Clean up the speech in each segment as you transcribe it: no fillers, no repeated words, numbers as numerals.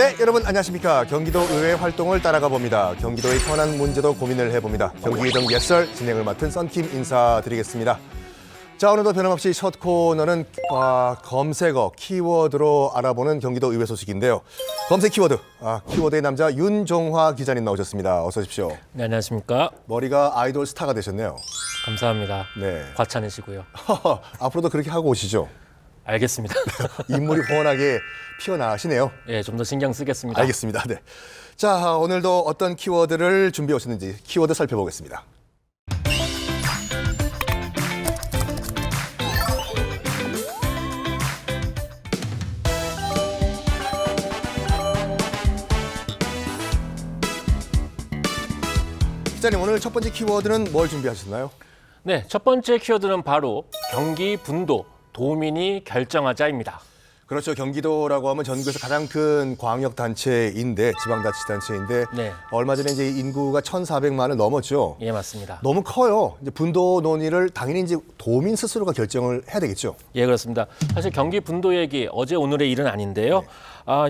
네, 여러분 안녕하십니까. 경기도 의회 활동을 따라가 봅니다. 경기도의 현안 문제도 고민을 해봅니다. 경기도정 예썰 진행을 맡은 썬킴 인사드리겠습니다. 자, 오늘도 변함없이 첫 코너는 검색어, 키워드로 알아보는 경기도 의회 소식인데요. 검색 키워드, 키워드의 남자 윤종화 기자님 나오셨습니다. 어서 오십시오. 네, 안녕하십니까. 머리가 아이돌 스타가 되셨네요. 감사합니다. 네. 과찬이시고요. 앞으로도 그렇게 하고 오시죠. 알겠습니다. 인물이 훤하게 피어나시네요. 예, 좀 더 신경 쓰겠습니다. 알겠습니다. 네. 자, 오늘도 어떤 키워드를 준비해 오셨는지 키워드 살펴보겠습니다. 기자님, 오늘 첫 번째 키워드는 뭘 준비하셨나요? 네, 첫 번째 키워드는 바로 경기 분도 도민이 결정하자입니다. 그렇죠. 경기도라고 하면 전국에서 가장 큰 광역단체인데, 지방자치단체인데, 네. 얼마 전에 이제 인구가 1,400만을 넘었죠. 예, 맞습니다. 너무 커요. 이제 분도 논의를 당연히 이제 도민 스스로가 결정을 해야 되겠죠. 예, 그렇습니다. 사실 경기 분도 얘기 어제 오늘의 일은 아닌데요.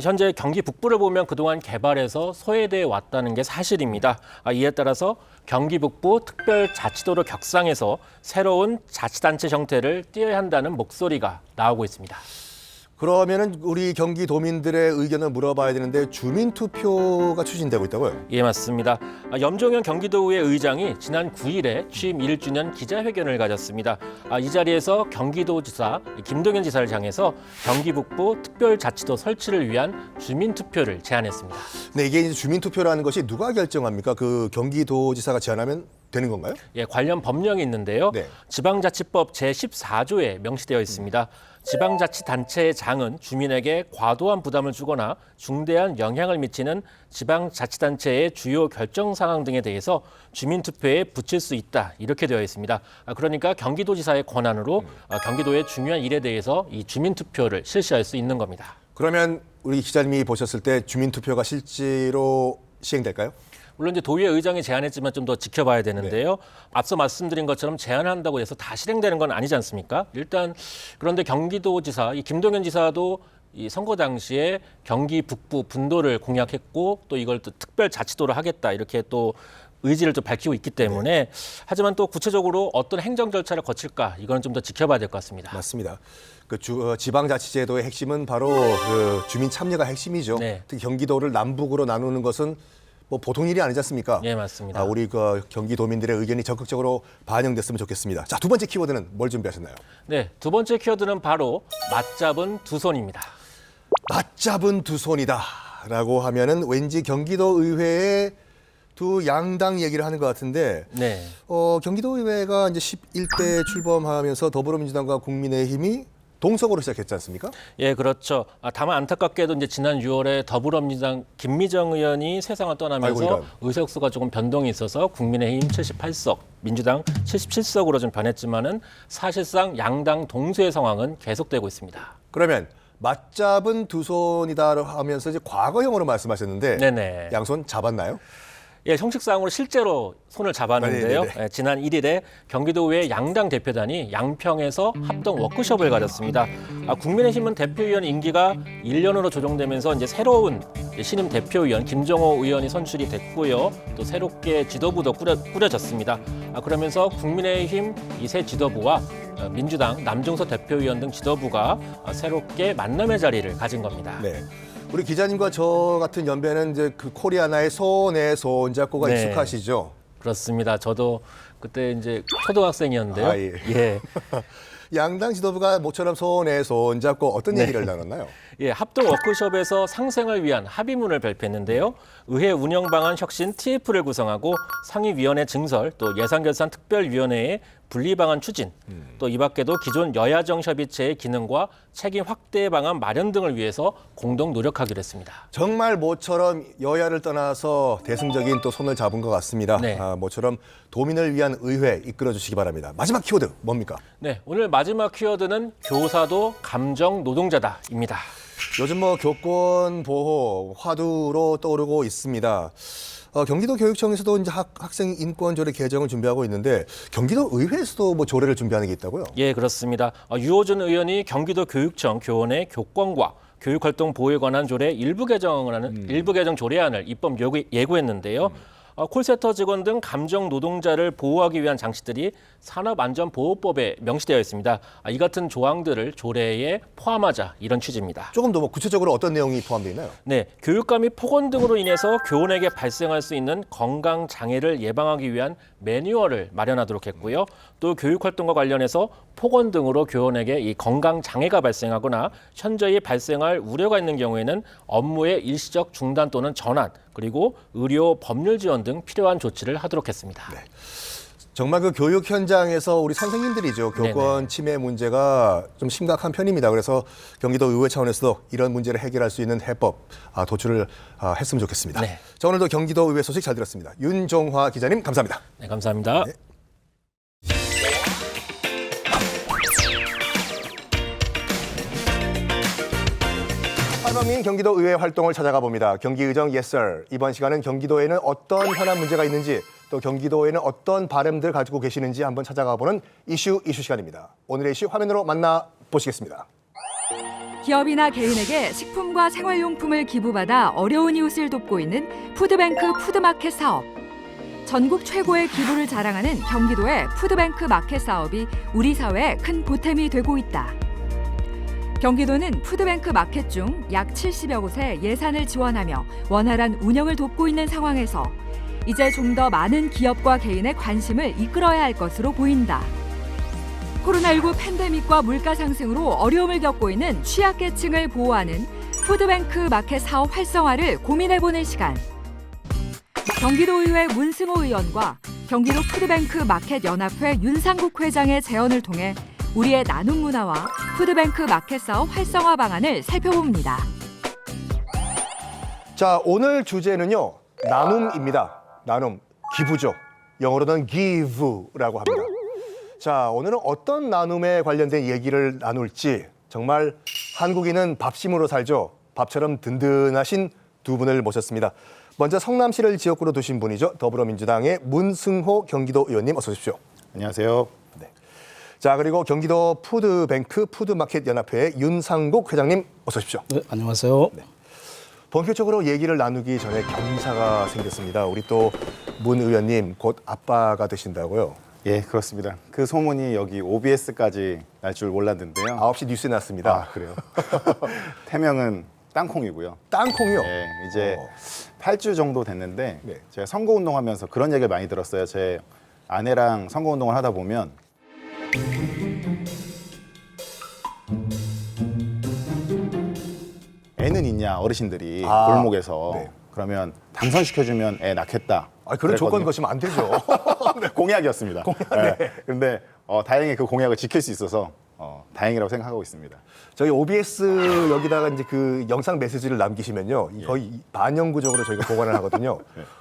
현재 경기 북부를 보면 그동안 개발해서 소외돼 왔다는 게 사실입니다. 이에 따라서 경기 북부 특별자치도를 격상해서 새로운 자치단체 형태를 띄어야 한다는 목소리가 나오고 있습니다. 그러면은 우리 경기도민들의 의견을 물어봐야 되는데 주민투표가 추진되고 있다고요? 예, 맞습니다. 염종현 경기도의회 의장이 지난 9일에 취임 1주년 기자회견을 가졌습니다. 이 자리에서 경기도지사 김동연 지사를 향해서 경기 북부 특별자치도 설치를 위한 주민투표를 제안했습니다. 네, 이게 이제 주민투표라는 것이 누가 결정합니까? 그 경기도지사가 제안하면 되는 건가요? 예, 관련 법령이 있는데요. 네. 지방자치법 제14조에 명시되어 있습니다. 지방자치단체의 장은 주민에게 과도한 부담을 주거나 중대한 영향을 미치는 지방자치단체의 주요 결정 사항 등에 대해서 주민투표에 붙일 수 있다, 이렇게 되어 있습니다. 그러니까 경기도지사의 권한으로 경기도의 중요한 일에 대해서 이 주민투표를 실시할 수 있는 겁니다. 그러면 우리 기자님이 보셨을 때 주민투표가 실제로 시행될까요? 물론 이제 도의회 의장이 제안했지만 좀 더 지켜봐야 되는데요. 네. 앞서 말씀드린 것처럼 제안한다고 해서 다 실행되는 건 아니지 않습니까? 일단 그런데 경기도지사, 이 김동연 지사도 이 선거 당시에 경기 북부 분도를 공약했고 또 이걸 또 특별자치도를 하겠다, 이렇게 또 의지를 좀 밝히고 있기 때문에 하지만 또 구체적으로 어떤 행정 절차를 거칠까, 이건 좀 더 지켜봐야 될 것 같습니다. 맞습니다. 그 지방자치제도의 핵심은 바로 그 주민 참여가 핵심이죠. 네. 특히 경기도를 남북으로 나누는 것은 뭐 보통 일이 아니지 않습니까? 예, 맞습니다. 우리 그 경기도민들의 의견이 적극적으로 반영됐으면 좋겠습니다. 자, 두 번째 키워드는 뭘 준비하셨나요? 네, 두 번째 키워드는 바로 맞잡은 두 손입니다. 맞잡은 두 손이다라고 하면은 왠지 경기도 의회의 두 양당 얘기를 하는 것 같은데, 네. 경기도 의회가 이제 11대 출범하면서 더불어민주당과 국민의힘이 동석으로 시작했지 않습니까? 예, 그렇죠. 다만 안타깝게도 이제 지난 6월에 더불어민주당 김미정 의원이 세상을 떠나면서 아이고, 의석수가 조금 변동이 있어서 국민의힘 78석, 민주당 77석으로 좀 변했지만은 사실상 양당 동수의 상황은 계속되고 있습니다. 그러면 맞잡은 두 손이다 하면서 이제 과거형으로 말씀하셨는데, 네네. 양손 잡았나요? 예, 형식상으로 실제로 손을 잡았는데요. 네네네. 지난 1일에 경기도의회 양당 대표단이 양평에서 합동 워크숍을 가졌습니다. 국민의힘은 대표위원 임기가 1년으로 조정되면서 이제 새로운 신임 대표위원 김정호 의원이 선출이 됐고요. 또 새롭게 지도부도 꾸려졌습니다. 그러면서 국민의힘 이 새 지도부와 민주당 남종석 대표위원 등 지도부가 새롭게 만남의 자리를 가진 겁니다. 네. 우리 기자님과 저 같은 연배는 이제 그 코리아나의 손에 손잡고가 네. 익숙하시죠? 그렇습니다. 저도 그때 이제 초등학생이었는데요. 예. 예. 양당 지도부가 모처럼 손에 손잡고 어떤 얘기를 나눴나요? 예, 합동 워크숍에서 상생을 위한 합의문을 발표했는데요. 의회 운영 방안 혁신 TF를 구성하고 상임위원회 증설, 또 예산결산 특별위원회의 분리 방안 추진, 또 이 밖에도 기존 여야정 협의체의 기능과 책임 확대 방안 마련 등을 위해서 공동 노력하기로 했습니다. 정말 모처럼 여야를 떠나서 대승적인 또 손을 잡은 것 같습니다. 네. 모처럼 도민을 위한 의회 이끌어 주시기 바랍니다. 마지막 키워드 뭡니까? 네, 오늘 마지막 키워드는 교사도 감정 노동자다입니다. 요즘 뭐 교권 보호 화두로 떠오르고 있습니다. 경기도 교육청에서도 이제 학생 인권 조례 개정을 준비하고 있는데 경기도 의회에서도 뭐 조례를 준비하는 게 있다고요? 예, 그렇습니다. 유호준 의원이 경기도 교육청 교원의 교권과 교육활동 보호에 관한 조례 일부 개정 조례안을 입법 예고했는데요. 콜센터 직원 등 감정 노동자를 보호하기 위한 장치들이 산업안전보호법에 명시되어 있습니다. 이 같은 조항들을 조례에 포함하자 이런 취지입니다. 조금 더 뭐 구체적으로 어떤 내용이 포함되어 있나요? 네, 교육감 및 폭언 등으로 인해서 교원에게 발생할 수 있는 건강 장애를 예방하기 위한 매뉴얼을 마련하도록 했고요. 또 교육 활동과 관련해서 폭언 등으로 교원에게 이 건강 장애가 발생하거나 현저히 발생할 우려가 있는 경우에는 업무의 일시적 중단 또는 전환, 그리고 의료 법률 지원 등 필요한 조치를 하도록 했습니다. 네. 정말 그 교육 현장에서 우리 선생님들이죠. 교권 침해 문제가 좀 심각한 편입니다. 그래서 경기도 의회 차원에서도 이런 문제를 해결할 수 있는 해법 도출을 했으면 좋겠습니다. 네. 자, 오늘도 경기도 의회 소식 잘 들었습니다. 윤종화 기자님 감사합니다. 네, 감사합니다. 네. 한범민 경기도 의회 활동을 찾아가 봅니다. 경기의정 예썰. 이번 시간은 경기도에는 어떤 현안 문제가 있는지 또 경기도에는 어떤 바람들 가지고 계시는지 한번 찾아가 보는 이슈 시간입니다. 오늘의 이슈 화면으로 만나보시겠습니다. 기업이나 개인에게 식품과 생활용품을 기부받아 어려운 이웃을 돕고 있는 푸드뱅크 푸드마켓 사업. 전국 최고의 기부를 자랑하는 경기도의 푸드뱅크 마켓 사업이 우리 사회에 큰 보탬이 되고 있다. 경기도는 푸드뱅크 마켓 중 약 70여 곳에 예산을 지원하며 원활한 운영을 돕고 있는 상황에서 이제 좀 더 많은 기업과 개인의 관심을 이끌어야 할 것으로 보인다. 코로나19 팬데믹과 물가 상승으로 어려움을 겪고 있는 취약계층을 보호하는 푸드뱅크 마켓 사업 활성화를 고민해보는 시간. 경기도의회 문승호 의원과 경기도 푸드뱅크 마켓 연합회 윤상국 회장의 제언을 통해 우리의 나눔 문화와 푸드뱅크 마켓 사업 활성화 방안을 살펴봅니다. 자, 오늘 주제는요. 나눔입니다. 나눔, 기부죠. 영어로는 give라고 합니다. 자, 오늘은 어떤 나눔에 관련된 얘기를 나눌지 정말 한국인은 밥심으로 살죠. 밥처럼 든든하신 두 분을 모셨습니다. 먼저 성남시를 지역구로 두신 분이죠. 더불어민주당의 문승호 경기도 의원님 어서 오십시오. 안녕하세요. 자, 그리고 경기도 푸드뱅크 푸드마켓 연합회의 윤상국 회장님 어서 오십시오. 네, 안녕하세요. 본격적으로 얘기를 나누기 전에 경사가 생겼습니다. 우리 또 문 의원님 곧 아빠가 되신다고요? 예, 그렇습니다. 그 소문이 여기 OBS까지 날 줄 몰랐는데요. 9시 뉴스에 났습니다. 그래요? 태명은 땅콩이고요. 땅콩이요? 예, 이제 8주 정도 됐는데 네. 제가 선거운동하면서 그런 얘기를 많이 들었어요. 제 아내랑 선거운동을 하다 보면 애는 있냐 어르신들이 골목에서 네. 그러면 당선시켜주면 애 낳겠다. 그런 조건 그랬거든요. 거시면 안 되죠. 공약이었습니다. 네. 그런데 다행히 그 공약을 지킬 수 있어서 다행이라고 생각하고 있습니다. 저희 OBS 여기다가 이제 그 영상 메시지를 남기시면요. 거의 반영구적으로 저희가 보관을 하거든요.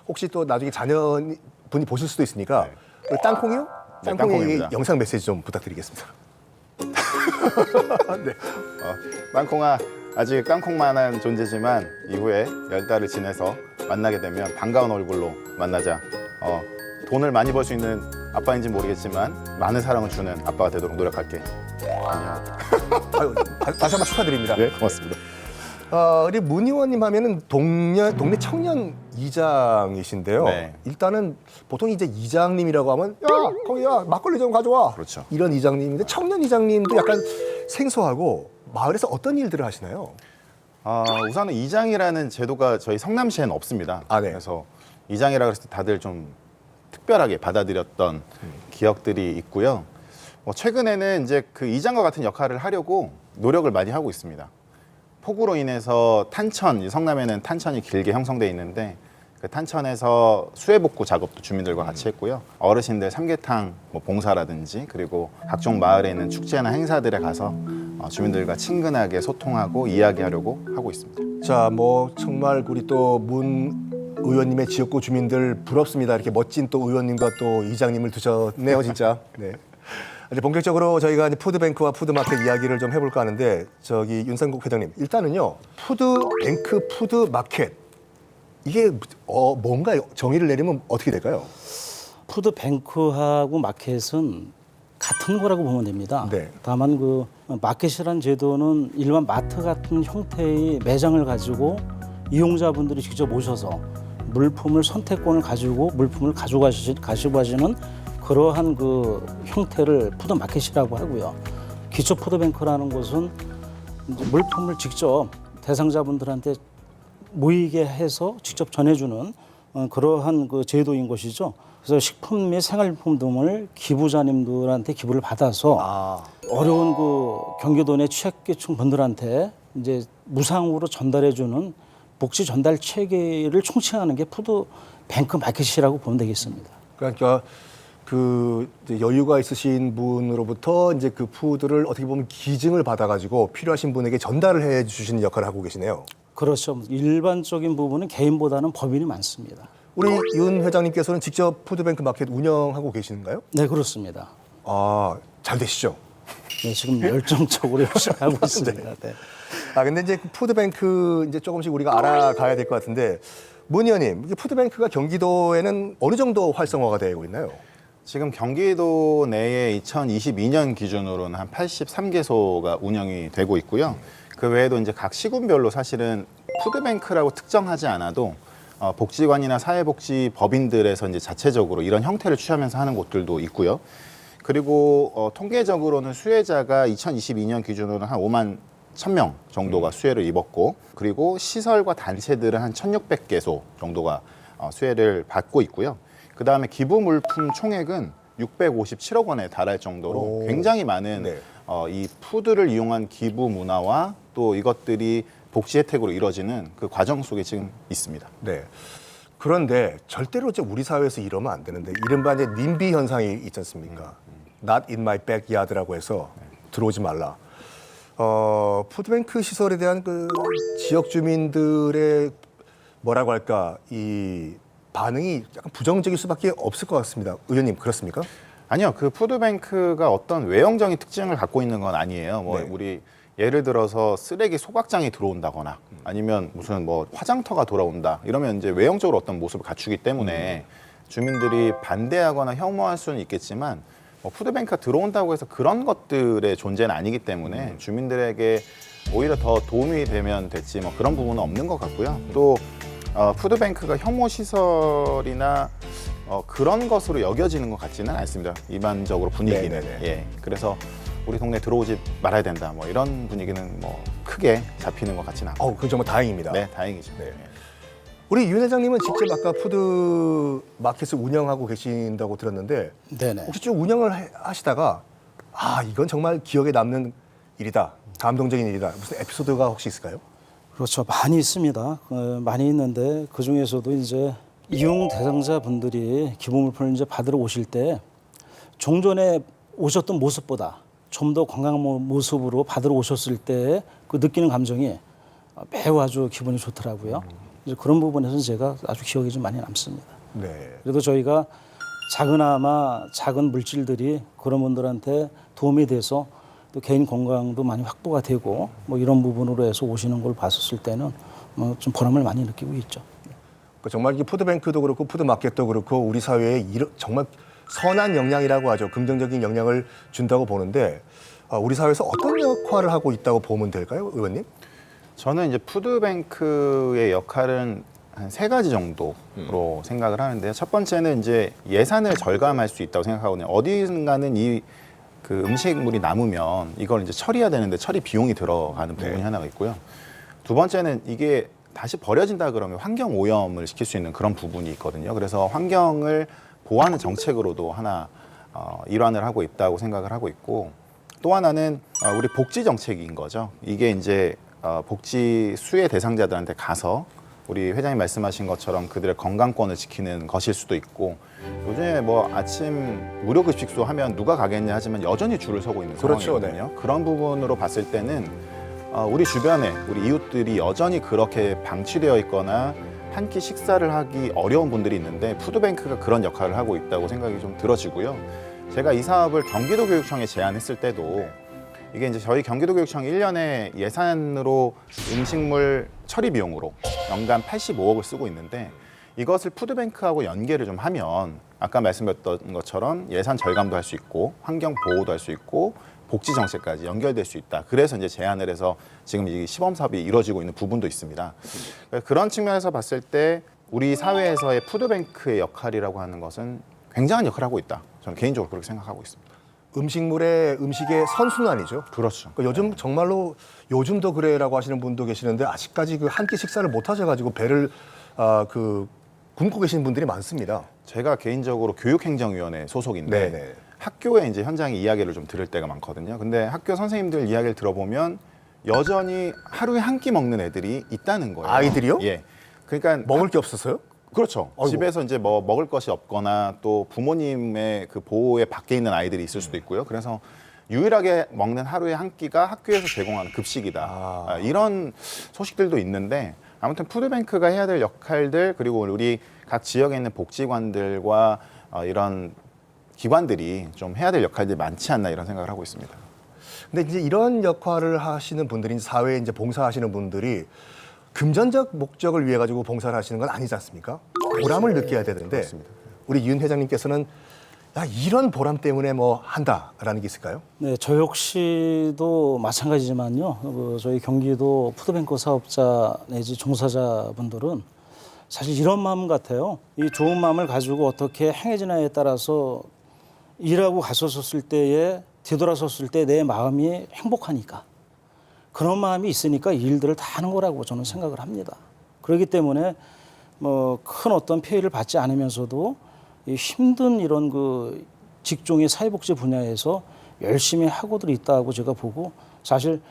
혹시 또 나중에 자녀분이 보실 수도 있으니까 그 땅콩이요? 네, 땅콩이 땅콩입니다. 영상 메시지 좀 부탁드리겠습니다. 네. 땅콩아, 아직 땅콩만한 존재지만 이후에 10달을 지내서 만나게 되면 반가운 얼굴로 만나자. 돈을 많이 벌 수 있는 아빠인지 모르겠지만 많은 사랑을 주는 아빠가 되도록 노력할게. 안녕. 아유, 다시 한번 축하드립니다. 네, 고맙습니다. 우리 문 의원님 하면은 동네 청년 이장이신데요. 네. 일단은 보통 이제 이장님이라고 하면 거기야 막걸리 좀 가져와. 그렇죠. 이런 이장님인데 청년 이장님도 약간 생소하고 마을에서 어떤 일들을 하시나요? 우선은 이장이라는 제도가 저희 성남시에는 없습니다. 네. 그래서 이장이라 그랬을 때 다들 좀 특별하게 받아들였던 기억들이 있고요. 최근에는 이제 그 이장과 같은 역할을 하려고 노력을 많이 하고 있습니다. 폭우로 인해서 탄천, 성남에는 탄천이 길게 형성돼 있는데 그 탄천에서 수해복구 작업도 주민들과 같이 했고요. 어르신들 삼계탕 봉사라든지 그리고 각종 마을에 있는 축제나 행사들에 가서 주민들과 친근하게 소통하고 이야기하려고 하고 있습니다. 자, 정말 우리 또 문 의원님의 지역구 주민들 부럽습니다. 이렇게 멋진 또 의원님과 또 이장님을 두셨네요, 진짜. 네. 이제 본격적으로 저희가 이제 푸드뱅크와 푸드마켓 이야기를 좀 해볼까 하는데 저기 윤상국 회장님 일단은요 푸드뱅크 푸드마켓 이게 뭔가요? 정의를 내리면 어떻게 될까요? 푸드뱅크하고 마켓은 같은 거라고 보면 됩니다. 네. 다만 그 마켓이라는 제도는 일반 마트 같은 형태의 매장을 가지고 이용자분들이 직접 오셔서 물품을 선택권을 가지고 물품을 가지고 가시는 그러한 그 형태를 푸드마켓이라고 하고요. 기초푸드뱅크라는 것은 이제 물품을 직접 대상자분들한테 모이게 해서 직접 전해주는 그러한 그 제도인 것이죠. 그래서 식품 및 생활용품 등을 기부자님들한테 기부를 받아서 어려운 그 경기도 내 취약계층 분들한테 이제 무상으로 전달해주는 복지 전달 체계를 총칭하는 게 푸드뱅크 마켓이라고 보면 되겠습니다. 그러니까 그 이제 여유가 있으신 분으로부터 이제 그 푸드를 어떻게 보면 기증을 받아가지고 필요하신 분에게 전달을 해 주시는 역할을 하고 계시네요. 그렇죠. 일반적인 부분은 개인보다는 법인이 많습니다. 우리 윤 회장님께서는 직접 푸드뱅크 마켓 운영하고 계시는가요? 네, 그렇습니다. 아, 잘 되시죠? 네, 지금 열정적으로 열심히 하고 있습니다. 네. 아, 근데 이제 그 푸드뱅크 이제 조금씩 우리가 알아가야 될 것 같은데 문 의원님, 이게 푸드뱅크가 경기도에는 어느 정도 활성화가 되고 있나요? 지금 경기도 내에 2022년 기준으로는 한 83개소가 운영이 되고 있고요. 그 외에도 이제 각 시군별로 사실은 푸드뱅크라고 특정하지 않아도 복지관이나 사회복지법인들에서 이제 자체적으로 이런 형태를 취하면서 하는 곳들도 있고요. 그리고 통계적으로는 수혜자가 2022년 기준으로는 한 5만 1,000명 정도가 수혜를 입었고, 그리고 시설과 단체들은 한 1,600개소 정도가 수혜를 받고 있고요. 그 다음에 기부 물품 총액은 657억 원에 달할 정도로 굉장히 많은 네. 이 푸드를 이용한 기부 문화와 또 이것들이 복지 혜택으로 이루어지는 그 과정 속에 지금 있습니다. 네. 그런데 절대로 이제 우리 사회에서 이러면 안 되는데 이른바 이제 님비 현상이 있지 않습니까? Not in my backyard라고 해서 들어오지 말라. 푸드뱅크 시설에 대한 그 지역 주민들의 뭐라고 할까 이 반응이 약간 부정적일 수밖에 없을 것 같습니다. 의원님 그렇습니까? 아니요, 그 푸드뱅크가 어떤 외형적인 특징을 갖고 있는 건 아니에요. 뭐 네. 우리 예를 들어서 쓰레기 소각장이 들어온다거나 아니면 무슨 뭐 화장터가 돌아온다 이러면 이제 외형적으로 어떤 모습을 갖추기 때문에 주민들이 반대하거나 혐오할 수는 있겠지만 뭐 푸드뱅크가 들어온다고 해서 그런 것들의 존재는 아니기 때문에 주민들에게 오히려 더 도움이 되면 됐지 뭐 그런 부분은 없는 것 같고요. 또 푸드뱅크가 혐오 시설이나 그런 것으로 여겨지는 것 같지는 않습니다. 일반적으로 분위기는. 네네네. 예. 그래서 우리 동네 들어오지 말아야 된다. 뭐 이런 분위기는 뭐 크게 잡히는 것 같지는 않고. 그건 정말 다행입니다. 네, 다행이죠. 네. 예. 우리 윤 회장님은 직접 아까 푸드 마켓을 운영하고 계신다고 들었는데 네네. 혹시 쭉 운영을 하시다가 이건 정말 기억에 남는 일이다. 감동적인 일이다. 무슨 에피소드가 혹시 있을까요? 그렇죠. 많이 있습니다. 많이 있는데 그 중에서도 이제 이용 대상자분들이 기부물품을 이제 받으러 오실 때 종전에 오셨던 모습보다 좀 더 건강한 모습으로 받으러 오셨을 때 그 느끼는 감정이 매우 아주 기분이 좋더라고요. 이제 그런 부분에서는 제가 아주 기억이 좀 많이 남습니다. 네. 그래도 저희가 작은 물질들이 그런 분들한테 도움이 돼서 또 개인 건강도 많이 확보가 되고 뭐 이런 부분으로 해서 오시는 걸 봤었을 때는 좀 보람을 많이 느끼고 있죠. 정말 이 푸드뱅크도 그렇고 푸드마켓도 그렇고 우리 사회에 정말 선한 영향이라고 하죠. 긍정적인 영향을 준다고 보는데 우리 사회에서 어떤 역할을 하고 있다고 보면 될까요, 의원님? 저는 이제 푸드뱅크의 역할은 한 3가지 정도로 생각을 하는데요. 첫 번째는 이제 예산을 절감할 수 있다고 생각하거든요. 어딘가는 이 그 음식물이 남으면 이걸 이제 처리해야 되는데 처리 비용이 들어가는 부분이 하나가 있고요. 두 번째는 이게 다시 버려진다 그러면 환경 오염을 시킬 수 있는 그런 부분이 있거든요. 그래서 환경을 보호하는 정책으로도 하나 일환을 하고 있다고 생각을 하고 있고, 또 하나는 우리 복지 정책인 거죠. 이게 이제 복지 수혜 대상자들한테 가서 우리 회장님 말씀하신 것처럼 그들의 건강권을 지키는 것일 수도 있고, 요즘에 뭐 아침 무료급식소 하면 누가 가겠냐 하지만 여전히 줄을 서고 있는 그렇죠, 상황이거든요. 그런 부분으로 봤을 때는 우리 주변에 우리 이웃들이 여전히 그렇게 방치되어 있거나 한 끼 식사를 하기 어려운 분들이 있는데 푸드뱅크가 그런 역할을 하고 있다고 생각이 좀 들어지고요. 제가 이 사업을 경기도교육청에 제안했을 때도 이게 이제 저희 경기도교육청이 1년에 예산으로 음식물 처리 비용으로 연간 85억을 쓰고 있는데 이것을 푸드뱅크하고 연계를 좀 하면 아까 말씀드렸던 것처럼 예산 절감도 할 수 있고 환경 보호도 할 수 있고 복지 정책까지 연결될 수 있다. 그래서 이제 제안을 해서 지금 이 시범 사업이 이루어지고 있는 부분도 있습니다. 그런 측면에서 봤을 때 우리 사회에서의 푸드뱅크의 역할이라고 하는 것은 굉장한 역할을 하고 있다. 저는 개인적으로 그렇게 생각하고 있습니다. 음식의 선순환이죠. 그렇죠. 그러니까 요즘 정말로 요즘도 그래라고 하시는 분도 계시는데 아직까지 그 한 끼 식사를 못 하셔가지고 배를 굶고 계시는 분들이 많습니다. 제가 개인적으로 교육행정위원회 소속인데 네네. 학교에 이제 현장에 이야기를 좀 들을 때가 많거든요. 근데 학교 선생님들 이야기를 들어보면 여전히 하루에 한 끼 먹는 애들이 있다는 거예요. 아이들이요? 예. 그러니까 먹을 게 없었어요? 그렇죠. 아이고. 집에서 이제 뭐 먹을 것이 없거나 또 부모님의 그 보호에 밖에 있는 아이들이 있을 수도 있고요. 그래서 유일하게 먹는 하루에 한 끼가 학교에서 제공하는 급식이다. 이런 소식들도 있는데 아무튼 푸드뱅크가 해야 될 역할들 그리고 우리 각 지역에 있는 복지관들과 이런 기관들이 좀 해야 될 역할들이 많지 않나 이런 생각을 하고 있습니다. 근데 이제 이런 역할을 하시는 분들이 사회에 이제 봉사하시는 분들이 금전적 목적을 위해 가지고 봉사를 하시는 건 아니지 않습니까? 보람을 느껴야 되는데 그렇습니다. 우리 윤 회장님께서는 야, 이런 보람 때문에 뭐 한다라는 게 있을까요? 네, 저 역시도 마찬가지지만요. 저희 경기도 푸드뱅크 사업자 내지 종사자분들은 사실 이런 마음 같아요. 이 좋은 마음을 가지고 어떻게 행해지냐에 따라서 일하고 갔었을 때에 뒤돌아섰을 때 내 마음이 행복하니까 그런 마음이 있으니까 이 일들을 다 하는 거라고 저는 생각을 합니다. 그렇기 때문에 뭐 큰 어떤 피해를 받지 않으면서도 이 힘든 이런 그 직종의 사회복지 분야에서 열심히 하고들 있다고 제가 보고 사실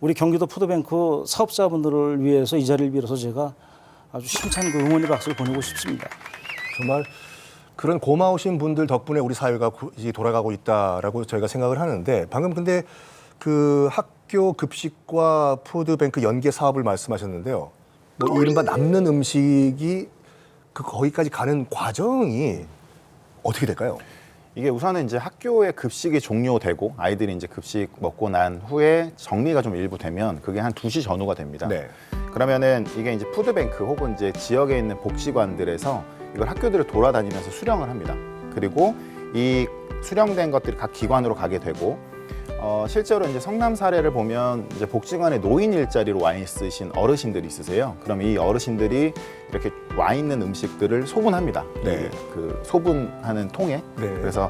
우리 경기도 푸드뱅크 사업자분들을 위해서 이 자리를 빌어서 제가 아주 힘찬 그 응원의 박수를 보내고 싶습니다. 정말 그런 고마우신 분들 덕분에 우리 사회가 이제 돌아가고 있다라고 저희가 생각을 하는데 방금 근데 그 학교 급식과 푸드뱅크 연계 사업을 말씀하셨는데요. 뭐 이른바 남는 음식이 그 거기까지 가는 과정이 어떻게 될까요? 이게 우선은 이제 학교의 급식이 종료되고 아이들이 이제 급식 먹고 난 후에 정리가 좀 일부 되면 그게 한 2시 전후가 됩니다. 네. 그러면은 이게 이제 푸드뱅크 혹은 이제 지역에 있는 복지관들에서 이걸 학교들을 돌아다니면서 수령을 합니다. 그리고 이 수령된 것들이 각 기관으로 가게 되고 실제로 이제 성남 사례를 보면 이제 복지관에 노인 일자리로 와 있으신 어르신들이 있으세요. 그럼 이 어르신들이 이렇게 와 있는 음식들을 소분합니다. 네. 그 소분하는 통에. 네. 그래서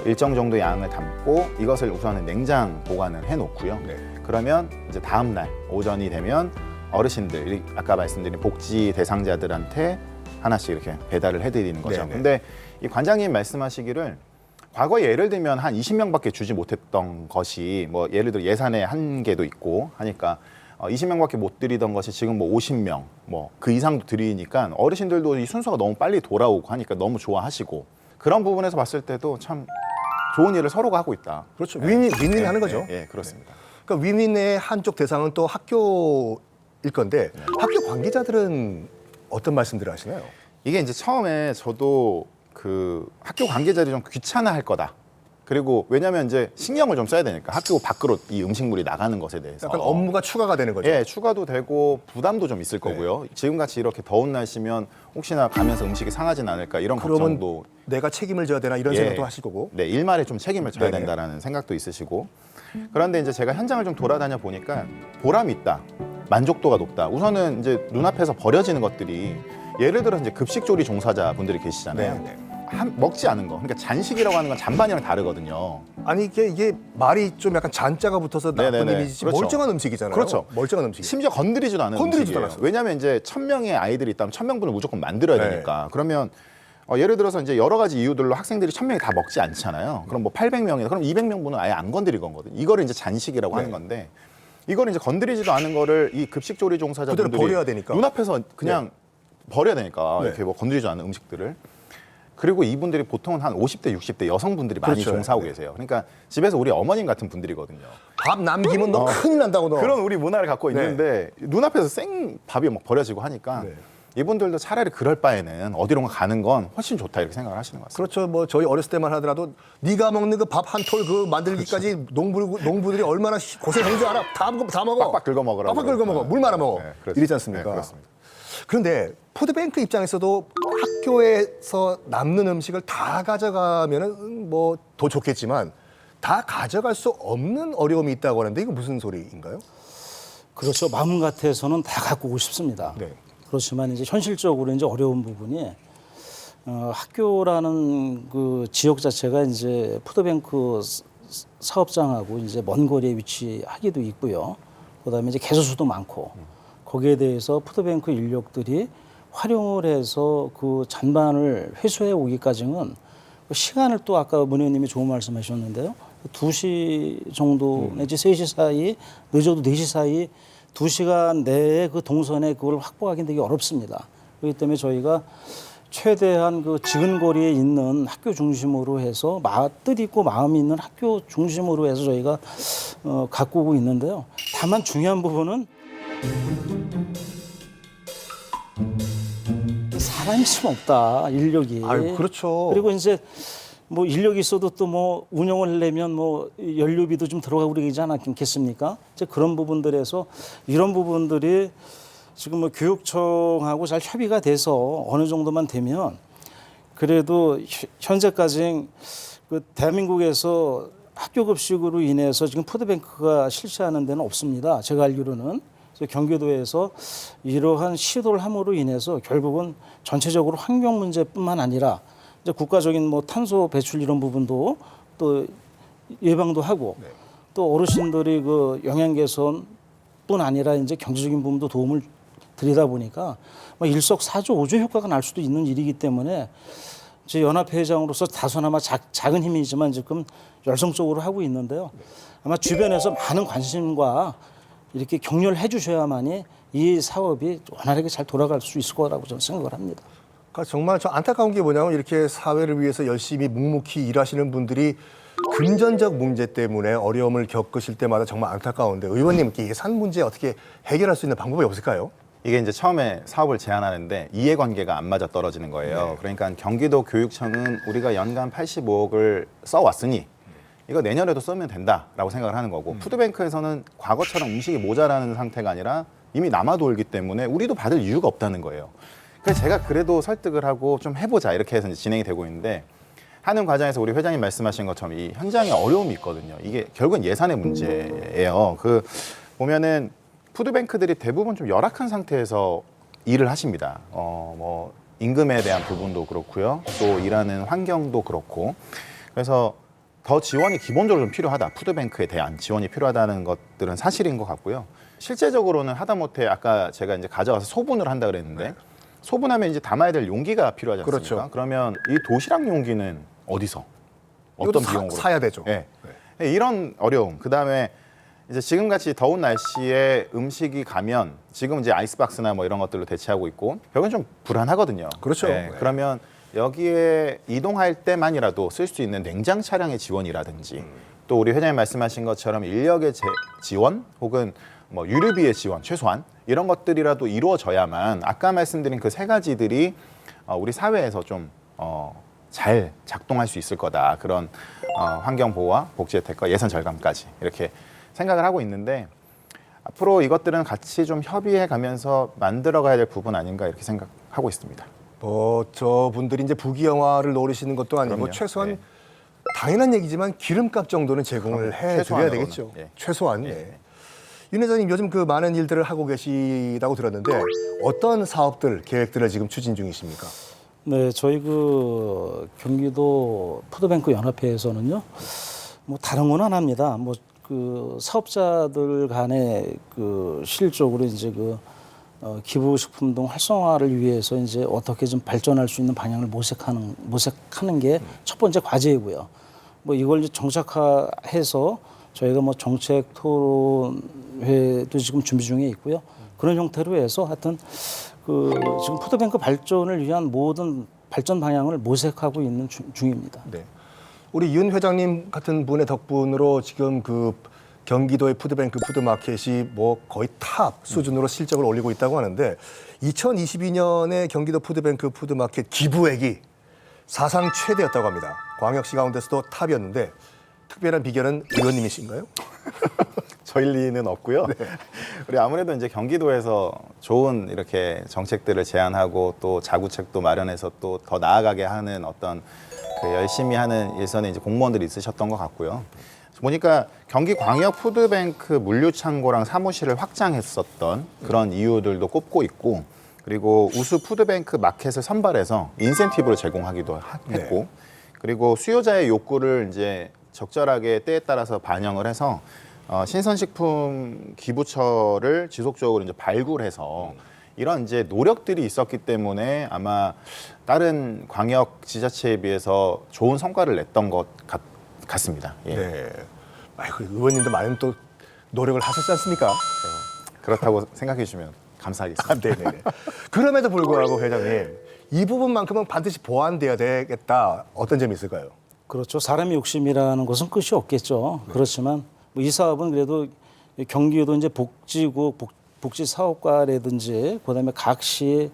일정 정도 양을 담고 이것을 우선은 냉장 보관을 해놓고요. 네. 그러면 이제 다음 날 오전이 되면 어르신들 아까 말씀드린 복지 대상자들한테 하나씩 이렇게 배달을 해드리는 거죠. 네네. 근데 이 관장님 말씀하시기를 과거에 예를 들면 한 20명밖에 주지 못했던 것이 뭐 예를 들어 예산의 한계도 있고 하니까 20명밖에 못 드리던 것이 지금 뭐 50명 뭐 그 이상도 드리니까 어르신들도 이 순서가 너무 빨리 돌아오고 하니까 너무 좋아하시고 그런 부분에서 봤을 때도 참 좋은 일을 서로가 하고 있다. 그렇죠. 윈윈 하는 거죠. 예, 그렇습니다. 그러니까 윈윈의 한쪽 대상은 또 학교일 건데 학교 관계자들은 어떤 말씀들을 하시나요? 이게 이제 처음에 저도 그 학교 관계자들이 좀 귀찮아할 거다. 그리고 왜냐하면 이제 신경을 좀 써야 되니까 학교 밖으로 이 음식물이 나가는 것에 대해서 약간 업무가 추가가 되는 거죠. 예, 추가도 되고 부담도 좀 있을 거고요. 지금같이 이렇게 더운 날씨면 혹시나 가면서 음식이 상하진 않을까 이런 그러면 걱정도 내가 책임을 져야 되나 이런 예. 생각도 하실 거고. 네, 일말에 좀 책임을 져야 네네. 된다라는 생각도 있으시고 그런데 이제 제가 현장을 좀 돌아다녀 보니까 보람이 있다. 만족도가 높다. 우선은 이제 눈앞에서 버려지는 것들이 예를 들어서 이제 급식조리 종사자분들이 계시잖아요. 네. 먹지 않은 거. 그러니까 잔식이라고 하는 건 잔반이랑 다르거든요. 아니 이게 말이 좀 약간 잔자가 붙어서 나쁜 네네네. 이미지지 그렇죠. 멀쩡한 음식이잖아요. 그렇죠. 멀쩡한 음식. 심지어 건드리지도 않은 건드리지도 음식이에요. 않았어요. 왜냐하면 이제 1,000명의 아이들이 있다면 1,000명분을 무조건 만들어야 네. 되니까. 그러면 예를 들어서 이제 여러 가지 이유들로 학생들이 1,000명이 다 먹지 않잖아요. 그럼 뭐 800명이나 그럼 200명분은 아예 안 건드릴 거거든요. 이거를 이제 잔식이라고 하는 건데 이거를 이제 건드리지도 않은 거를 이 급식조리 종사자분들이 그대로 버려야 되니까. 눈앞에서 그냥 버려야 되니까 네. 이렇게 뭐 건드리지 않은 음식들을. 그리고 이분들이 보통은 한 50대, 60대 여성분들이 많이 그렇죠. 종사하고 네. 계세요. 그러니까 집에서 우리 어머님 같은 분들이거든요. 밥 남기면 너 큰일 난다고 너. 그런 우리 문화를 갖고 네. 있는데 눈앞에서 생 밥이 막 버려지고 하니까 네. 이분들도 차라리 그럴 바에는 어디론가 가는 건 훨씬 좋다 이렇게 생각을 하시는 것 같습니다. 그렇죠. 뭐 저희 어렸을 때만 하더라도 네가 먹는 그 밥 한 톨 그 만들기까지 농부들이 얼마나 고생한 줄 알아. 다 먹어. 빡빡 긁어 먹으라고. 빡빡 긁어 먹어. 물 말아 먹어. 네, 그렇습니다. 이러지 않습니까? 네, 그렇습니다. 그런데 푸드뱅크 입장에서도 학교에서 남는 음식을 다 가져가면은 뭐 더 좋겠지만 다 가져갈 수 없는 어려움이 있다고 하는데 이거 무슨 소리인가요? 그렇죠. 마음 같아서는 다 갖고 오고 싶습니다. 네. 그렇지만 이제 현실적으로 이제 어려운 부분이 학교라는 그 지역 자체가 이제 푸드뱅크 사업장하고 이제 먼 거리에 위치하기도 있고요. 그다음에 이제 개소수도 많고 거기에 대해서 푸드뱅크 인력들이 활용을 해서 그 잔반을 회수해 오기까지는 시간을 또 아까 문 의원님이 좋은 말씀하셨는데요. 2시 정도 내지 3시 사이 늦어도 4시 사이 2시간 내에 그 동선에 그걸 확보하기는 되게 어렵습니다. 그렇기 때문에 저희가 최대한 그 지근거리에 있는 학교 중심으로 해서 뜻 있고 마음이 있는 학교 중심으로 해서 저희가 가꾸고 있는데요. 다만 중요한 부분은 사람이 있으면 없다, 인력이. 아유, 그렇죠. 그리고 이제 뭐 인력이 있어도 또 뭐 운영을 하려면 뭐 연료비도 좀 들어가고 그러지 않겠습니까? 이제 그런 부분들에서 이런 부분들이 지금 뭐 교육청하고 잘 협의가 돼서 어느 정도만 되면 그래도 현재까지 그 대한민국에서 학교 급식으로 인해서 지금 푸드뱅크가 실시하는 데는 없습니다. 제가 알기로는. 그래서 경기도에서 이러한 시도를 함으로 인해서 결국은 전체적으로 환경 문제뿐만 아니라 이제 국가적인 뭐 탄소 배출 이런 부분도 또 예방도 하고 또 어르신들이 그 영양 개선뿐 아니라 이제 경제적인 부분도 도움을 드리다 보니까 뭐 일석사조 5조 효과가 날 수도 있는 일이기 때문에 제 연합회장으로서 다소나마 작은 힘이지만 지금 열성적으로 하고 있는데요. 아마 주변에서 많은 관심과 이렇게 격려를 해주셔야만이 이 사업이 원활하게 잘 돌아갈 수 있을 거라고 저는 생각을 합니다. 그러니까 정말 저 안타까운 게 뭐냐면 이렇게 사회를 위해서 열심히 묵묵히 일하시는 분들이 금전적 문제 때문에 어려움을 겪으실 때마다 정말 안타까운데 의원님 예산 문제 어떻게 해결할 수 있는 방법이 없을까요? 이게 이제 처음에 사업을 제안하는데 이해관계가 안 맞아 떨어지는 거예요. 그러니까 경기도 교육청은 우리가 연간 85억을 써왔으니 이거 내년에도 쓰면 된다라고 생각을 하는 거고 푸드뱅크에서는 과거처럼 음식이 모자라는 상태가 아니라 이미 남아돌기 때문에 우리도 받을 이유가 없다는 거예요. 그래서 제가 그래도 설득을 하고 좀 해보자 이렇게 해서 이제 진행이 되고 있는데 하는 과정에서 우리 회장님 말씀하신 것처럼 이 현장에 어려움이 있거든요. 이게 결국은 예산의 문제예요. 그 보면은 푸드뱅크들이 대부분 좀 열악한 상태에서 일을 하십니다. 뭐 임금에 대한 부분도 그렇고요. 또 일하는 환경도 그렇고. 그래서 더 지원이 기본적으로 좀 필요하다. 푸드뱅크에 대한 지원이 필요하다는 것들은 사실인 것 같고요. 실제적으로는 하다못해 아까 제가 이제 가져가서 소분을 한다 그랬는데 소분하면 이제 담아야 될 용기가 필요하지 않습니까? 그렇죠. 그러면 이 도시락 용기는 어디서? 어떤 비용으로? 사야 되죠. 네. 이런 어려움. 그다음에 이제 지금같이 더운 날씨에 음식이 가면 지금 이제 아이스박스나 뭐 이런 것들로 대체하고 있고 결국은 좀 불안하거든요. 그렇죠. 네. 그러면 여기에 이동할 때만이라도 쓸 수 있는 냉장 차량의 지원이라든지 또 우리 회장님 말씀하신 것처럼 인력의 지원 혹은 뭐 유류비의 지원 최소한 이런 것들이라도 이루어져야만 아까 말씀드린 그 세 가지들이 우리 사회에서 좀 잘 작동할 수 있을 거다. 그런 환경 보호와 복지 혜택과 예산 절감까지 이렇게 생각을 하고 있는데 앞으로 이것들은 같이 좀 협의해 가면서 만들어 가야 될 부분 아닌가 이렇게 생각하고 있습니다. 저분들이 이제 부귀영화를 노리시는 것도 아니고 그럼요. 최소한 네. 당연한 얘기지만 기름값 정도는 제공을 해드려야 최소한으로는. 되겠죠. 예. 최소한. 예. 예. 윤 회장님 요즘 그 많은 일들을 하고 계시다고 들었는데 어떤 사업들, 계획들을 지금 추진 중이십니까? 네, 저희 그 경기도 푸드뱅크 연합회에서는요, 뭐 다른 건 안 합니다. 뭐 그 사업자들 간의 그 실질적으로 이제 그 기부식품 등 활성화를 위해서 이제 어떻게 좀 발전할 수 있는 방향을 모색하는 게 첫 번째 과제이고요. 뭐 이걸 이제 정착화해서 저희가 뭐 정책 토론회도 지금 준비 중에 있고요. 그런 형태로 해서 하여튼 그 지금 푸드뱅크 발전을 위한 모든 발전 방향을 모색하고 있는 중입니다. 네. 우리 윤 회장님 같은 분의 덕분으로 지금 그 경기도의 푸드뱅크 푸드마켓이 뭐 거의 탑 수준으로 실적을 올리고 있다고 하는데 2022년에 경기도 푸드뱅크 푸드마켓 기부액이 사상 최대였다고 합니다. 광역시 가운데서도 탑이었는데 특별한 비결은 의원님이신가요? 저일 리는 없고요. 우리 아무래도 이제 경기도에서 좋은 이렇게 정책들을 제안하고 또 자구책도 마련해서 또 더 나아가게 하는 어떤 그 열심히 하는 일선에 이제 공무원들이 있으셨던 것 같고요. 보니까 경기광역푸드뱅크 물류창고랑 사무실을 확장했었던 그런 이유들도 꼽고 있고, 그리고 우수 푸드뱅크 마켓을 선발해서 인센티브를 제공하기도 했고, 그리고 수요자의 욕구를 이제 적절하게 때에 따라서 반영을 해서 신선식품 기부처를 지속적으로 이제 발굴해서 이런 이제 노력들이 있었기 때문에 아마 다른 광역 지자체에 비해서 좋은 성과를 냈던 것 같습니다. 예. 네. 아이고, 의원님도 많은 또 노력을 하셨지 않습니까? 그렇다고 생각해 주시면 감사하겠습니다. 아, 네네네. 그럼에도 불구하고 회장님, 이 부분만큼은 반드시 보완돼야 되겠다. 어떤 점이 있을까요? 그렇죠. 사람의 욕심이라는 것은 끝이 없겠죠. 그렇지만 뭐이 사업은 그래도 경기도 이제 복지국, 복지 사업과라든지 그다음에 각 시,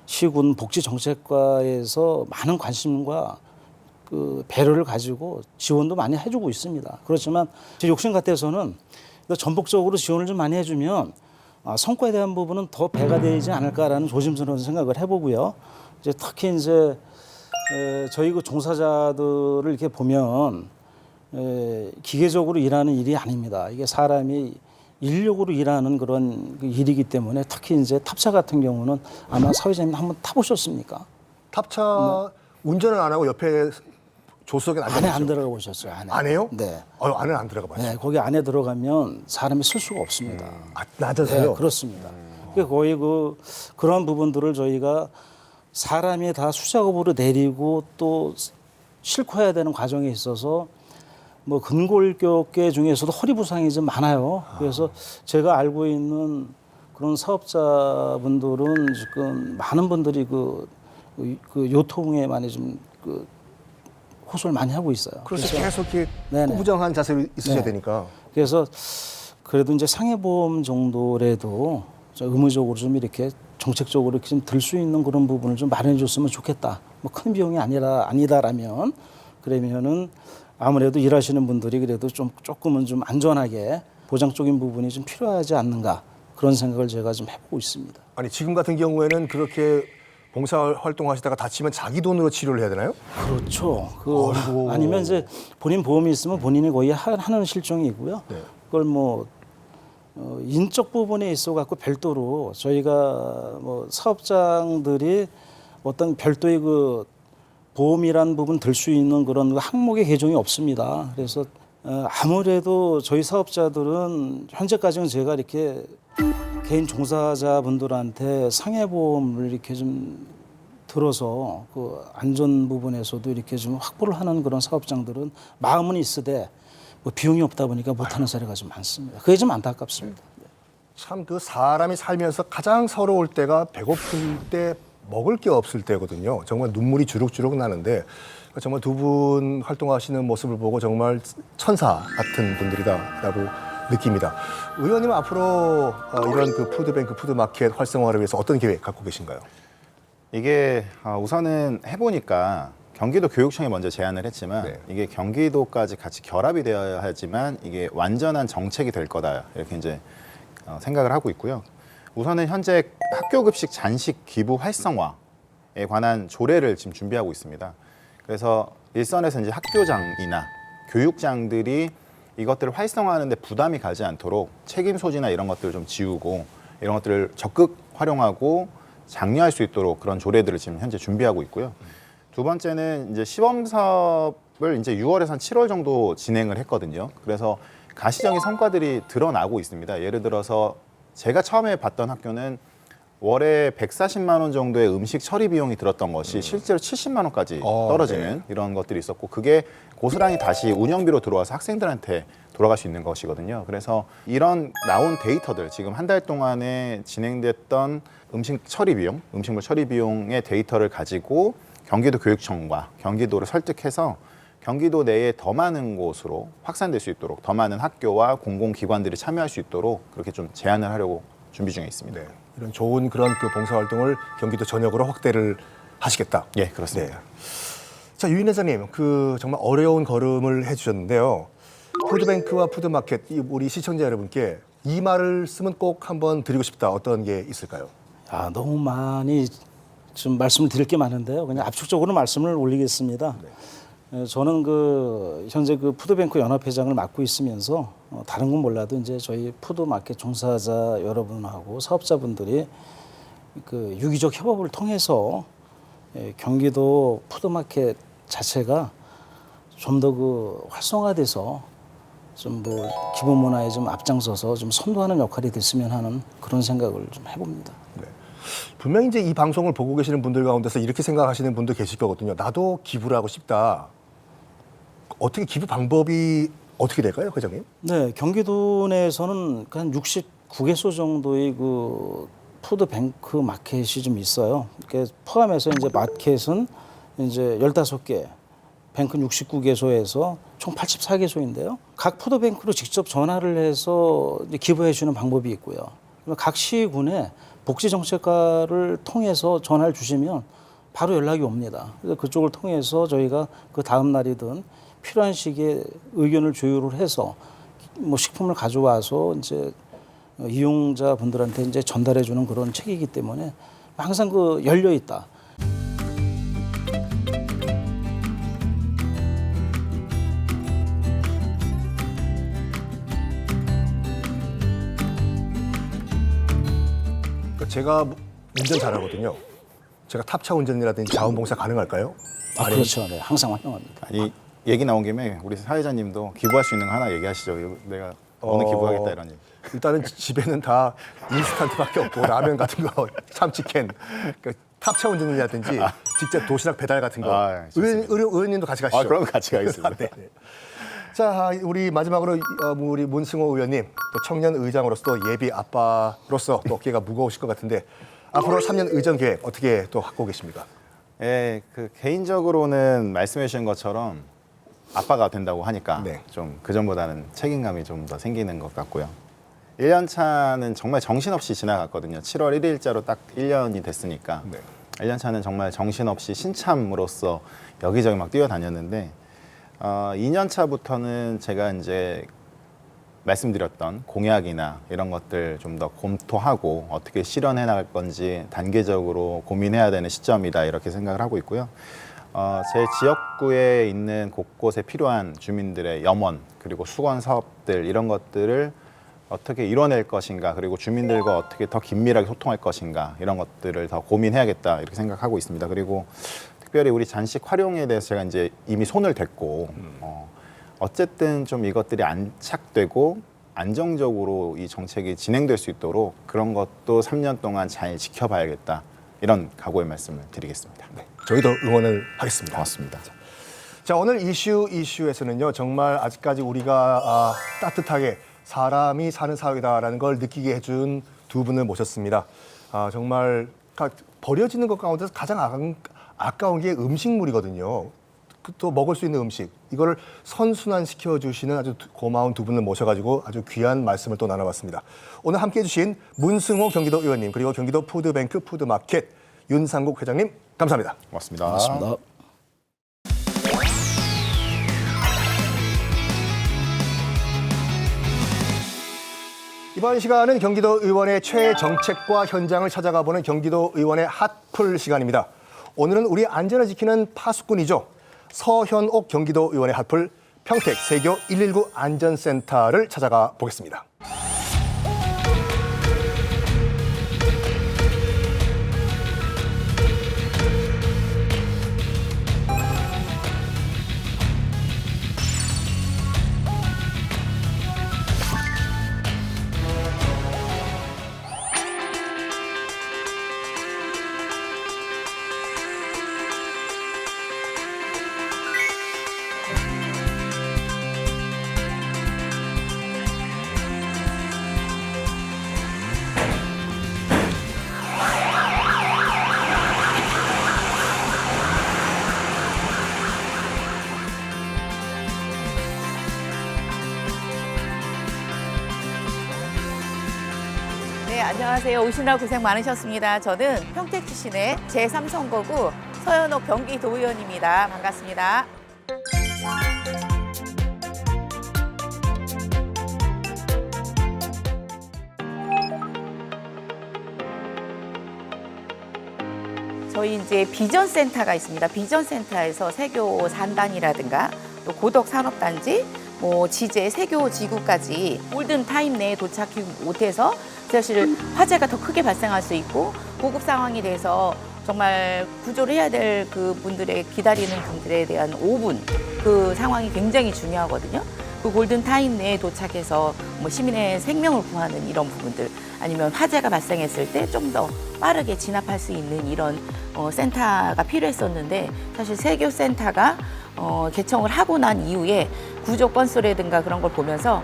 시군 복지 정책과에서 많은 관심과 그 배려를 가지고 지원도 많이 해주고 있습니다. 그렇지만 제 욕심 같아서는 전폭적으로 지원을 좀 많이 해주면 성과에 대한 부분은 더 배가 되지 않을까라는 조심스러운 생각을 해보고요. 이제 특히 이제 저희 그 종사자들을 이렇게 보면 기계적으로 일하는 일이 아닙니다. 이게 사람이 인력으로 일하는 그런 그 일이기 때문에 특히 이제 탑차 같은 경우는 아마 사회자님 한번 타보셨습니까? 탑차 운전을 안 하고 옆에 조수석에 안에 앉아있죠? 안 들어가 보셨어요? 안 해요? 네. 안에 안 들어가 봤어요. 네, 거기 안에 들어가면 사람이 쓸 수가 없습니다. 아, 낮아서요? 네, 그렇습니다. 거의 그런 부분들을 저희가 사람이 다 수작업으로 내리고 또 싣고 해야 되는 과정에 있어서 뭐 근골격계 중에서도 허리 부상이 좀 많아요. 그래서 제가 알고 있는 그런 사업자분들은 지금 많은 분들이 그 요통에 많이 좀 호소를 많이 하고 있어요. 그래서 그래서 계속 이렇게 네네. 꾸부정한 자세로 있으셔야 네. 되니까. 그래서 그래도 이제 상해보험 정도라도 좀 의무적으로 좀 이렇게 정책적으로 이렇게 좀 들 수 있는 그런 부분을 좀 마련해 줬으면 좋겠다. 뭐 큰 비용이 아니다라면 그러면은 아무래도 일하시는 분들이 그래도 조금은 좀 안전하게 보장적인 부분이 좀 필요하지 않는가 그런 생각을 제가 좀 해보고 있습니다. 아니, 지금 같은 경우에는 그렇게 봉사활동하시다가 다치면 자기 돈으로 치료를 해야 되나요? 그렇죠. 어이구. 아니면 이제 본인 보험이 있으면 본인이 거의 하는 실정이고요. 네. 그걸 뭐 인적 부분에 있어 갖고 별도로 저희가 뭐 사업장들이 어떤 별도의 그 보험이란 부분 들 수 있는 그런 항목의 개정이 없습니다. 그래서 아무래도 저희 사업자들은 현재까지는 제가 이렇게 개인 종사자분들한테 상해보험을 이렇게 좀 들어서 그 안전 부분에서도 이렇게 좀 확보를 하는 그런 사업장들은 마음은 있으되 뭐 비용이 없다 보니까 못하는 사례가 좀 많습니다. 그게 좀 안타깝습니다. 참 그 사람이 살면서 가장 서러울 때가 배고플 때 먹을 게 없을 때거든요. 정말 눈물이 주룩주룩 나는데 정말 두 분 활동하시는 모습을 보고 정말 천사 같은 분들이다라고 느낍니다. 의원님 앞으로 이런 그 푸드뱅크, 푸드마켓 활성화를 위해서 어떤 계획 갖고 계신가요? 이게 우선은 해보니까 경기도 교육청이 먼저 제안을 했지만 네. 이게 경기도까지 같이 결합이 되어야지만 이게 완전한 정책이 될 거다 이렇게 이제 생각을 하고 있고요. 우선은 현재 학교급식 잔식 기부 활성화에 관한 조례를 지금 준비하고 있습니다. 그래서 일선에서 이제 학교장이나 교육장들이 이것들을 활성화하는데 부담이 가지 않도록 책임 소지나 이런 것들을 좀 지우고 이런 것들을 적극 활용하고 장려할 수 있도록 그런 조례들을 지금 현재 준비하고 있고요. 두 번째는 이제 시범 사업을 이제 6월에서 한 7월 정도 진행을 했거든요. 그래서 가시적인 성과들이 드러나고 있습니다. 예를 들어서 제가 처음에 봤던 학교는 월에 140만 원 정도의 음식 처리 비용이 들었던 것이 실제로 70만 원까지 떨어지는 이런 것들이 있었고 그게 고스란히 다시 운영비로 들어와서 학생들한테 돌아갈 수 있는 것이거든요. 그래서 이런 나온 데이터들 지금 한 달 동안에 진행됐던 음식물 처리 비용의 데이터를 가지고 경기도 교육청과 경기도를 설득해서 경기도 내에 더 많은 곳으로 확산될 수 있도록 더 많은 학교와 공공기관들이 참여할 수 있도록 그렇게 좀 제안을 하려고 준비 중에 있습니다. 네. 이런 좋은 그런 그 봉사활동을 경기도 전역으로 확대를 하시겠다. 예, 그렇습니다. 자, 유인 회장님, 그 정말 어려운 걸음을 해주셨는데요. 푸드뱅크와 푸드마켓, 우리 시청자 여러분께 이 말을 쓰면 꼭 한번 드리고 싶다. 어떤 게 있을까요? 너무 많이 좀 말씀을 드릴 게 많은데요. 그냥 압축적으로 말씀을 올리겠습니다. 저는 현재 푸드뱅크 연합회장을 맡고 있으면서 다른 건 몰라도 이제 저희 푸드마켓 종사자 여러분하고 사업자분들이 유기적 협업을 통해서 경기도 푸드마켓 자체가 좀 더 활성화돼서 좀 기본 문화에 좀 앞장서서 좀 선도하는 역할이 됐으면 하는 그런 생각을 좀 해봅니다. 분명히 이제 이 방송을 보고 계시는 분들 가운데서 이렇게 생각하시는 분도 계실 거거든요. 나도 기부를 하고 싶다. 어떻게 기부 방법이 어떻게 될까요, 회장님? 네, 경기도 내에서는 한 69개소 정도의 푸드뱅크 마켓이 좀 있어요. 포함해서 이제 마켓은 이제 15개, 뱅크는 69개소에서 총 84개소인데요. 각 푸드뱅크로 직접 전화를 해서 이제 기부해 주는 방법이 있고요. 각 시군에 복지정책과를 통해서 전화를 주시면 바로 연락이 옵니다. 그래서 그쪽을 통해서 저희가 그 다음 날이든 필요한 시기에 의견을 조율을 해서 식품을 가져와서 이제 이용자분들한테 이제 전달해 주는 그런 책이기 때문에 항상 열려 있다. 제가 운전 잘하거든요. 제가 탑차 운전이라든지 자원봉사 가능할까요? 그렇죠. 네, 항상 환영합니다. 아니 얘기 나온 김에 우리 사회자님도 기부할 수 있는 거 하나 얘기하시죠. 이거 내가 오늘 기부하겠다 이런 얘기. 일단은 집에는 다 인스턴트밖에 없고 라면 같은 거, 참치캔, 그러니까 탑차 운전이라든지 직접 도시락 배달 같은 거. 의원님도 같이 가시죠. 그럼 같이 가겠습니다. 네. 자, 우리 마지막으로 우리 문승호 의원님, 또 청년 의장으로서 또 예비 아빠로서 또 어깨가 무거우실 것 같은데 앞으로 3년 의정 계획 어떻게 또 갖고 계십니까? 예, 개인적으로는 말씀해 주신 것처럼 아빠가 된다고 하니까 네. 좀 그전보다는 책임감이 좀 더 생기는 것 같고요. 1년 차는 정말 정신없이 지나갔거든요. 7월 1일자로 딱 1년이 됐으니까. 네. 1년 차는 정말 정신없이 신참으로서 여기저기 막 뛰어다녔는데 2년 차부터는 제가 이제 말씀드렸던 공약이나 이런 것들 좀 더 검토하고 어떻게 실현해 나갈 건지 단계적으로 고민해야 되는 시점이다 이렇게 생각을 하고 있고요. 제 지역구에 있는 곳곳에 필요한 주민들의 염원 그리고 수건 사업들 이런 것들을 어떻게 이뤄낼 것인가 그리고 주민들과 어떻게 더 긴밀하게 소통할 것인가 이런 것들을 더 고민해야겠다 이렇게 생각하고 있습니다. 그리고 특별히 우리 잔식 활용에 대해서 제가 이제 이미 손을 댔고 어쨌든 좀 이것들이 안착되고 안정적으로 이 정책이 진행될 수 있도록 그런 것도 3년 동안 잘 지켜봐야겠다 이런 각오의 말씀을 드리겠습니다. 네, 저희도 응원을 하겠습니다. 고맙습니다. 자, 오늘 이슈에서는요, 정말 아직까지 우리가 따뜻하게 사람이 사는 사회다라는 걸 느끼게 해준 두 분을 모셨습니다. 정말 버려지는 것 가운데서 가장 아까운 게 음식물이거든요. 또 먹을 수 있는 음식, 이거를 선순환시켜 주시는 아주 고마운 두 분을 모셔가지고 아주 귀한 말씀을 또 나눠봤습니다. 오늘 함께해 주신 문승호 경기도 의원님 그리고 경기도 푸드뱅크 푸드마켓 윤상국 회장님 감사합니다. 고맙습니다. 고맙습니다. 이번 시간은 경기도 의원의 최정책과 현장을 찾아가 보는 경기도 의원의 핫풀 시간입니다. 오늘은 우리 안전을 지키는 파수꾼이죠. 서현옥 경기도 의원의 핫풀 평택 세교 119 안전센터를 찾아가 보겠습니다. 네, 안녕하세요. 오시느라 고생 많으셨습니다. 저는 평택 출신의 제3선거구 서현옥 경기도의원입니다. 반갑습니다. 저희 이제 비전센터가 있습니다. 비전센터에서 세교 산단이라든가 또 고덕 산업단지, 뭐 지제, 세교 지구까지 골든 타임 내에 도착이 못해서 사실 화재가 더 크게 발생할 수 있고 보급 상황이 돼서 정말 구조를 해야 될 그 분들의 기다리는 분들에 대한 5분 그 상황이 굉장히 중요하거든요. 그 골든 타임 내에 도착해서 뭐 시민의 생명을 구하는 이런 부분들 아니면 화재가 발생했을 때 좀 더 빠르게 진압할 수 있는 이런 센터가 필요했었는데 사실 세교센터가 개청을 하고 난 이후에 구조 건수라든가 그런 걸 보면서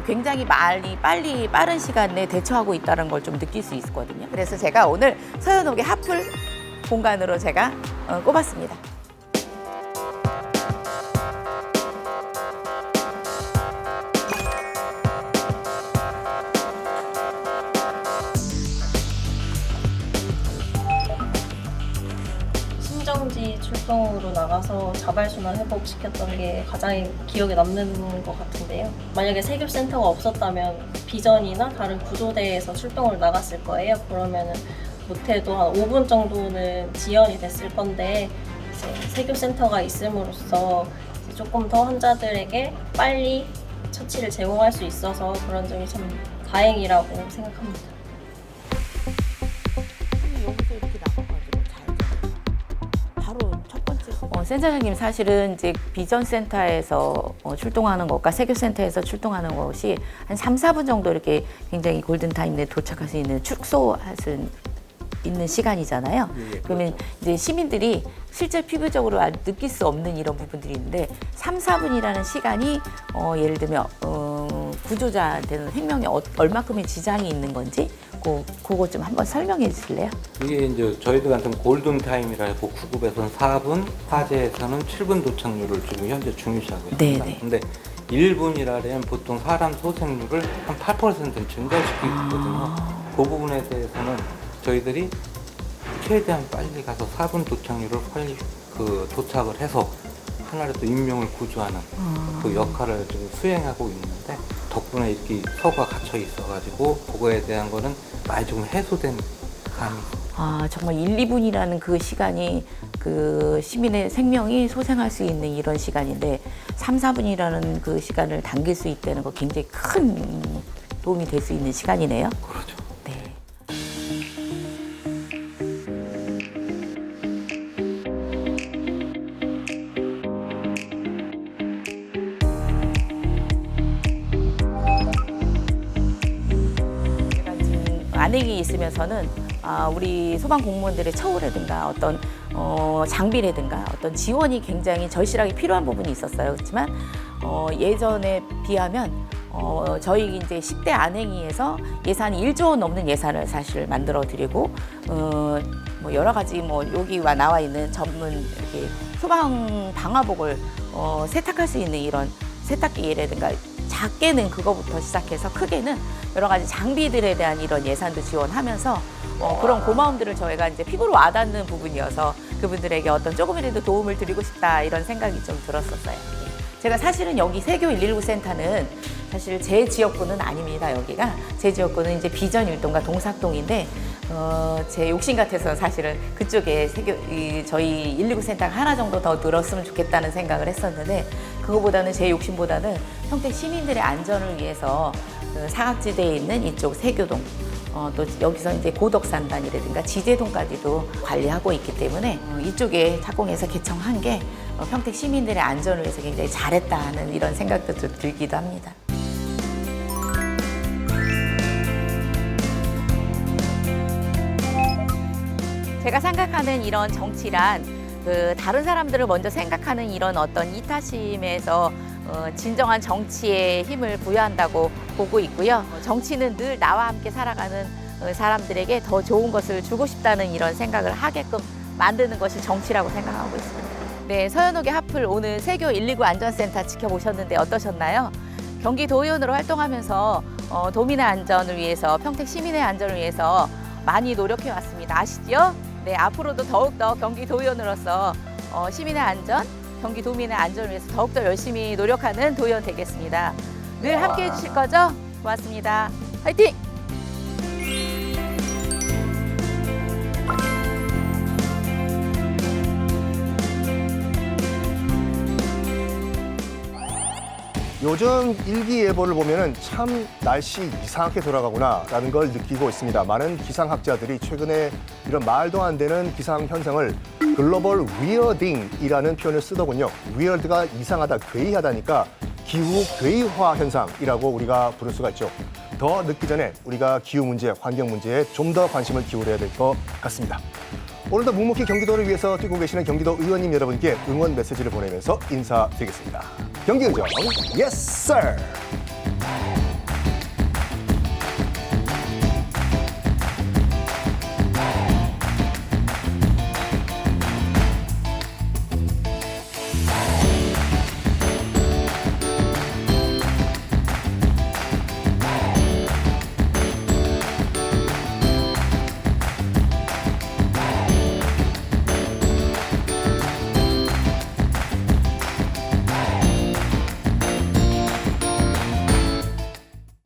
굉장히 빨리 빠른 시간 내에 대처하고 있다는 걸 좀 느낄 수 있거든요. 그래서 제가 오늘 서현옥의 핫플 공간으로 제가 꼽았습니다. 심정지 출동으로 나가서 자발순환 회복시켰던 게 가장 기억에 남는 것 같은데요. 만약에 세교센터가 없었다면 비전이나 다른 구조대에서 출동을 나갔을 거예요. 그러면은 못해도 한 5분 정도는 지연이 됐을 건데 이제 세교센터가 있음으로써 이제 조금 더 환자들에게 빨리 처치를 제공할 수 있어서 그런 점이 참 다행이라고 생각합니다. 여기서 이렇게 나가가지고 잘 돼요. 바로 첫 번째. 센터장님 사실은 이제 비전센터에서 출동하는 것과 세교센터에서 출동하는 것이 한 3, 4분 정도 이렇게 굉장히 골든타임 내에 도착할 수 있는 축소할 수 있는 시간이잖아요. 그러면 이제 시민들이 실제 피부적으로 느낄 수 없는 이런 부분들이 있는데 3, 4분이라는 시간이 예를 들면 구조자한테는 생명에 얼마큼의 지장이 있는 건지 그거 좀 한번 설명해 주실래요? 이게 이제 저희들 같은 골든 타임이라 해서 구급에서는 4분, 화재에서는 7분 도착률을 지금 현재 중요시하고 있습니다. 네네. 근데 1분이라면 보통 사람 소생률을 한 8%는 증가시키고 있거든요. 그 부분에 대해서는 저희들이 최대한 빨리 가서 4분 도착률을 빨리 도착을 해서 하나라도 인명을 구조하는 그 역할을 지금 수행하고 있는데 덕분에 이렇게 서가 갇혀 있어가지고 그거에 대한 거는 많이 좀 해소된 감이. 정말 1, 2분이라는 그 시간이 그 시민의 생명이 소생할 수 있는 이런 시간인데 3, 4분이라는 그 시간을 당길 수 있다는 거 굉장히 큰 도움이 될 수 있는 시간이네요. 그렇죠. 네. 제가 지금 안행이 있으면서는 우리 소방 공무원들의 처우라든가 어떤 장비라든가 어떤 지원이 굉장히 절실하게 필요한 부분이 있었어요. 그렇지만 예전에 비하면 저희 이제 10대 안행위에서 예산이 1조 원 넘는 예산을 사실 만들어 드리고 뭐 여러 가지 뭐 여기와 나와 있는 전문 이렇게 소방 방화복을 세탁할 수 있는 이런 세탁기라든가 작게는 그거부터 시작해서 크게는 여러 가지 장비들에 대한 이런 예산도 지원하면서 그런 고마움들을 저희가 이제 피부로 와닿는 부분이어서 그분들에게 어떤 조금이라도 도움을 드리고 싶다 이런 생각이 좀 들었었어요. 제가 사실은 여기 세교 119 센터는 사실 제 지역구는 아닙니다. 여기가 제 지역구는 이제 비전 일동과 동삭동인데 제 욕심 같아서 사실은 그쪽에 저희 119 센터가 하나 정도 더 늘었으면 좋겠다는 생각을 했었는데 그거보다는 제 욕심보다는 평택 시민들의 안전을 위해서 사각지대에 있는 이쪽 세교동 또 여기서 이제 고덕산단이라든가 지제동까지도 관리하고 있기 때문에 이쪽에 착공해서 개청한 게 평택 시민들의 안전을 위해서 굉장히 잘했다는 이런 생각도 들기도 합니다. 제가 생각하는 이런 정치란 다른 사람들을 먼저 생각하는 이런 어떤 이타심에서 진정한 정치의 힘을 부여한다고 보고 있고요. 정치는 늘 나와 함께 살아가는 사람들에게 더 좋은 것을 주고 싶다는 이런 생각을 하게끔 만드는 것이 정치라고 생각하고 있습니다. 네, 서현옥의 핫플 오늘 세교 119 안전센터 지켜보셨는데 어떠셨나요? 경기도의원으로 활동하면서 도민의 안전을 위해서 평택 시민의 안전을 위해서 많이 노력해 왔습니다. 아시죠? 네, 앞으로도 더욱더 경기도의원으로서 시민의 안전, 경기도민의 안전을 위해서 더욱더 열심히 노력하는 도의원 되겠습니다. 늘 함께해 주실 거죠? 고맙습니다. 화이팅! 요즘 일기예보를 보면은 참 날씨 이상하게 돌아가구나라는 걸 느끼고 있습니다. 많은 기상학자들이 최근에 이런 말도 안 되는 기상 현상을 글로벌 위어딩이라는 표현을 쓰더군요. 위어드가 이상하다, 괴이하다니까 기후 괴이화 현상이라고 우리가 부를 수가 있죠. 더 늦기 전에 우리가 기후 문제, 환경 문제에 좀 더 관심을 기울여야 될 것 같습니다. 오늘도 묵묵히 경기도를 위해서 뛰고 계시는 경기도 의원님 여러분께 응원 메시지를 보내면서 인사드리겠습니다. 경기의정, yes sir!